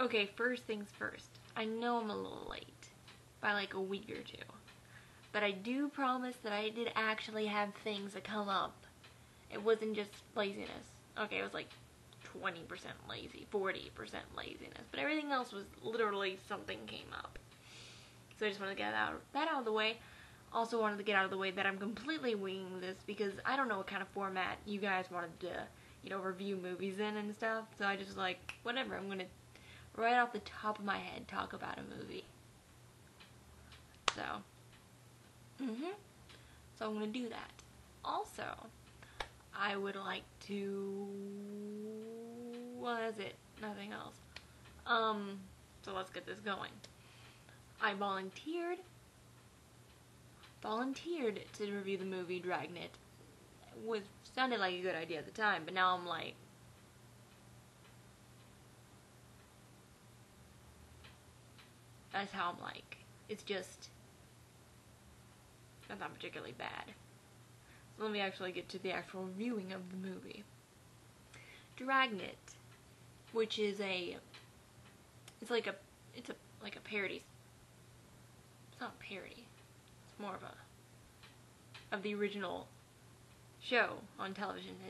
Okay, first things first. I know I'm a little late. By like a week or two. But I do promise that I did actually have things that come up. It wasn't just laziness. Okay, it was like 20% lazy, 40% laziness. But everything else was literally something came up. So I just wanted to get that out of the way. Also wanted to get out of the way that I'm completely winging this because I don't know what kind of format you guys wanted to, you know, review movies in and stuff. So I just like, whatever, I'm gonna, right off the top of my head, talk about a movie. So, so I'm gonna do that. Also, I would like to, well, that's it, nothing else. So let's get this going. I volunteered to review the movie Dragnet. Sounded like a good idea at the time, but now I'm like, that's how I'm like. It's just, that's not particularly bad. So let me actually get to the actual viewing of the movie. Dragnet, which is it's like a parody. It's not a parody. It's more of the original show on television. I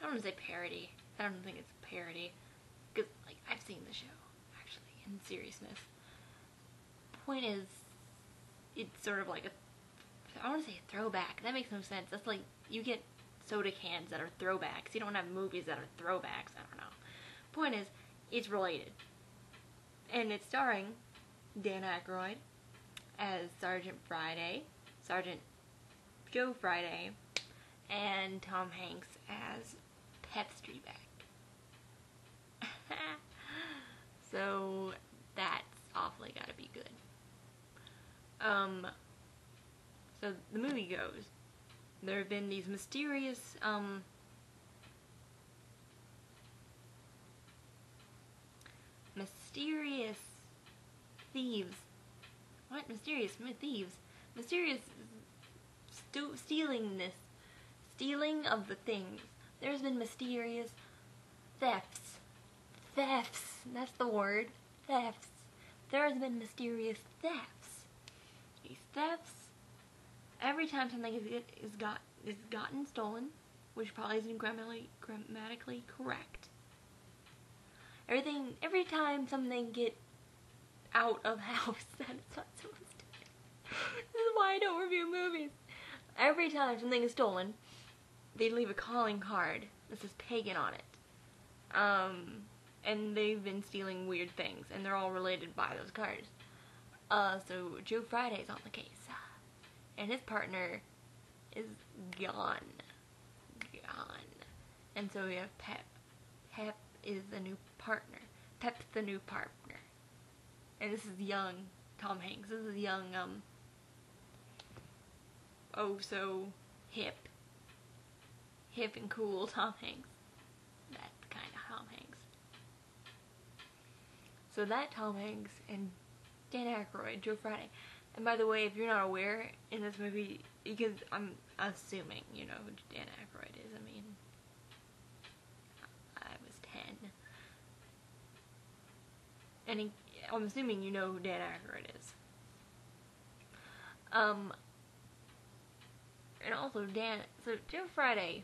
don't want to say parody. I don't think it's a parody. Because, like, I've seen the show, actually, in seriousness. Point is, it's sort of like I want to say a throwback. That makes no sense. That's like, you get soda cans that are throwbacks. You don't have movies that are throwbacks. I don't know. Point is, it's related. And it's starring Dan Aykroyd as Sergeant Joe Friday, and Tom Hanks as Pep Streetback. So that's awfully gotta be good. So the movie goes, there have been these mysterious thieves. What? Mysterious thieves. Mysterious stealing of the things. There's been mysterious thefts. That's the word. Thefts. There has been mysterious thefts. These thefts, every time something is gotten stolen, which probably isn't grammatically correct. Every time something get out of house, that's not supposed to be. This is why I don't review movies. Every time something is stolen, they leave a calling card that says pagan on it. And they've been stealing weird things, and they're all related by those cards. So Joe Friday's on the case, and his partner is gone. And so we have Pep. Pep is the new partner. Pep's the new partner. And this is young Tom Hanks. This is young, oh so hip and cool Tom Hanks. That kind of Tom Hanks. So that Tom Hanks and Dan Aykroyd, Joe Friday. And by the way, if you're not aware, in this movie, because I'm assuming you know who Dan Aykroyd is. I mean, I was 10. And I'm assuming you know who Dan Aykroyd is. And also so Joe Friday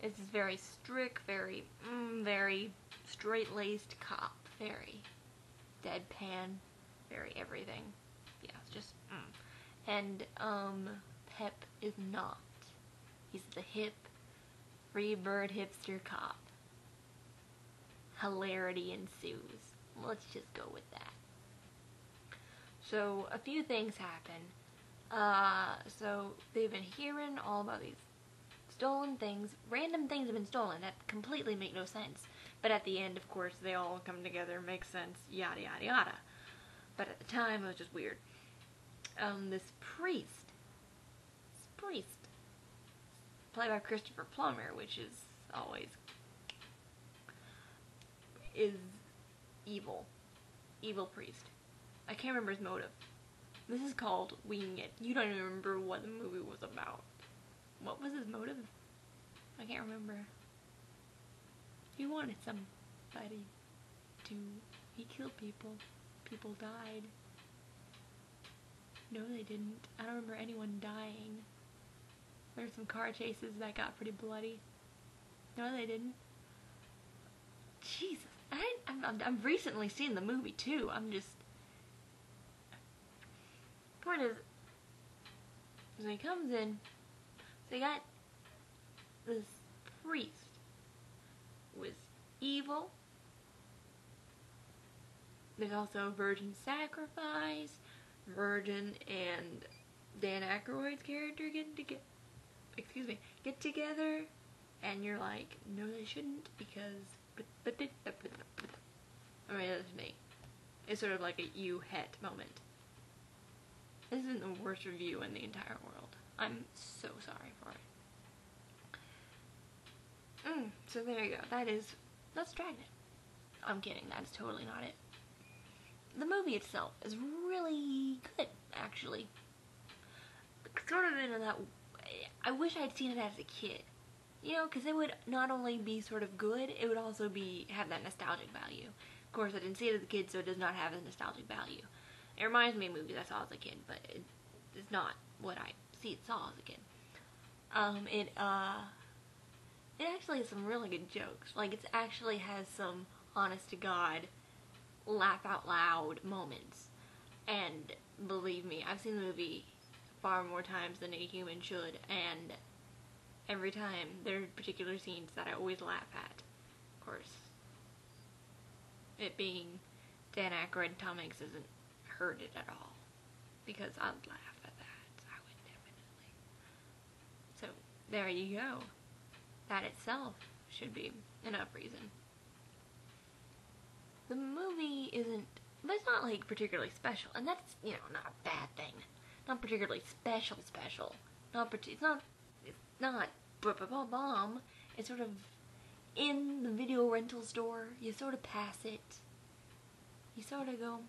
is this very strict, very straight-laced cop, very deadpan, very everything. Yeah, it's just, And, Pep is not. He's the hip, free bird hipster cop. Hilarity ensues. Let's just go with that. So, a few things happen. So, they've been hearing all about these stolen things. Random things have been stolen that completely make no sense. But at the end, of course, they all come together, make sense, yada yada yada. But at the time, it was just weird. This priest, played by Christopher Plummer, which is always, is evil priest. I can't remember his motive. This is called winging it. You don't even remember what the movie was about. What was his motive? I can't remember. He wanted somebody to He killed people. People died. No, they didn't. I don't remember anyone dying. There were some car chases that got pretty bloody. No, they didn't. Jesus. I've recently seen the movie, too. I'm just... Point is, so he comes in, so you got this priest who is evil. There's also Virgin Sacrifice, Virgin and Dan Aykroyd's character get together, and you're like, no they shouldn't, because I mean, that's me. It's sort of like a you het moment. This isn't the worst review in the entire world. I'm so sorry for it. So there you go. That's Dragnet. I'm kidding, that's totally not it. The movie itself is really good, actually. Sort of in that... I wish I'd seen it as a kid. You know, because it would not only be sort of good, it would also have that nostalgic value. Of course, I didn't see it as a kid, so it does not have a nostalgic value. It reminds me of movies I saw as a kid, but it's not what I saw as a kid. It actually has some really good jokes. Like, it actually has some honest-to-God, laugh-out-loud moments. And believe me, I've seen the movie far more times than a human should, and every time there are particular scenes that I always laugh at. Of course, it being Dan Aykroyd and Tom Hanks isn't hurt it at all, because I'd laugh at that. I would definitely. So there you go. That itself should be enough reason. The movie isn't, but it's not like particularly special, and that's, you know, not a bad thing. Not particularly special. It's not bomb. It's sort of in the video rental store. You sort of pass it. You sort of go,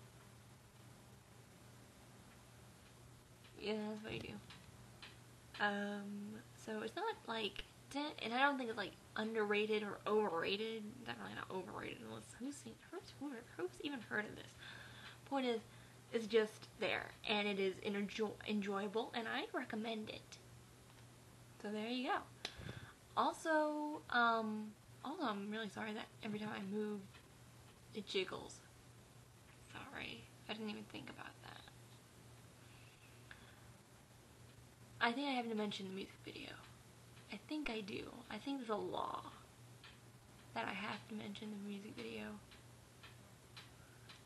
yeah, that's what you do. So it's not like, and I don't think it's like underrated or overrated. Definitely not overrated, unless who's even heard of this. Point is, it's just there, and it is enjoyable, and I recommend it. So there you go. Also, I'm really sorry that every time I move, it jiggles. Sorry, I didn't even think about that. I think I have to mention the music video. I think I do. I think there's a law that I have to mention the music video.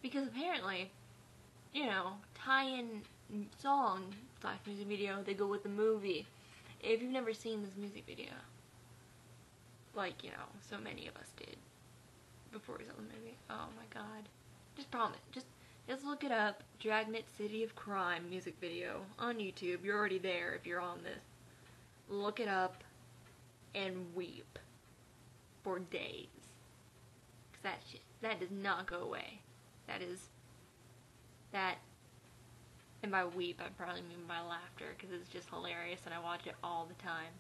Because apparently, you know, tie-in song / music video, they go with the movie. If you've never seen this music video, like, you know, so many of us did before we saw the movie. Oh my god. Just promise. Just look it up. Dragnet City of Crime music video on YouTube. You're already there if you're on this. Look it up and weep for days. 'Cause that does not go away. And by weep, I probably mean by laughter, because it's just hilarious and I watch it all the time.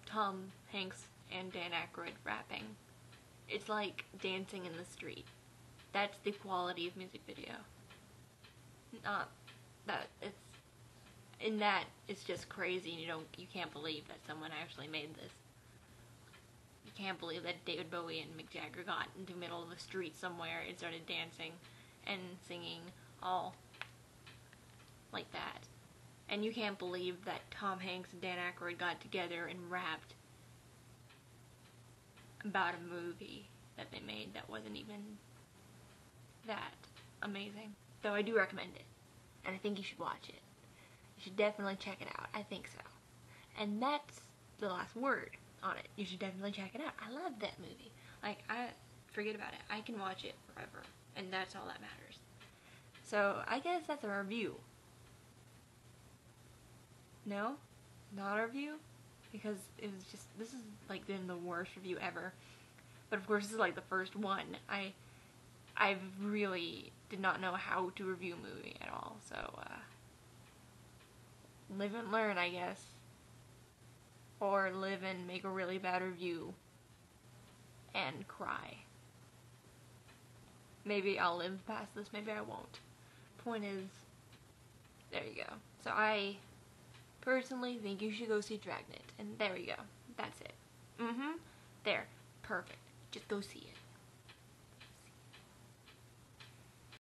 Tom Hanks and Dan Aykroyd rapping. It's like dancing in the street. That's the quality of music video. Not that it's just crazy, and you can't believe that someone actually made this. You can't believe that David Bowie and Mick Jagger got into the middle of the street somewhere and started dancing and singing all like that. And you can't believe that Tom Hanks and Dan Aykroyd got together and rapped about a movie that they made that wasn't even that amazing. So I do recommend it, and I think you should watch it. You should definitely check it out. I think so. And that's the last word on it. You should definitely check it out. I love that movie. Like, forget about it. I can watch it forever, and that's all that matters. So I guess that's a review. No? Not a review? Because it was just, this is like been the worst review ever. But of course this is like the first one. I really did not know how to review a movie at all, so live and learn, I guess. Or live and make a really bad review. and cry. Maybe I'll live past this, maybe I won't. Point is, there you go. So I personally think you should go see Dragnet, and there you go. That's it. There. Perfect. Just go see it.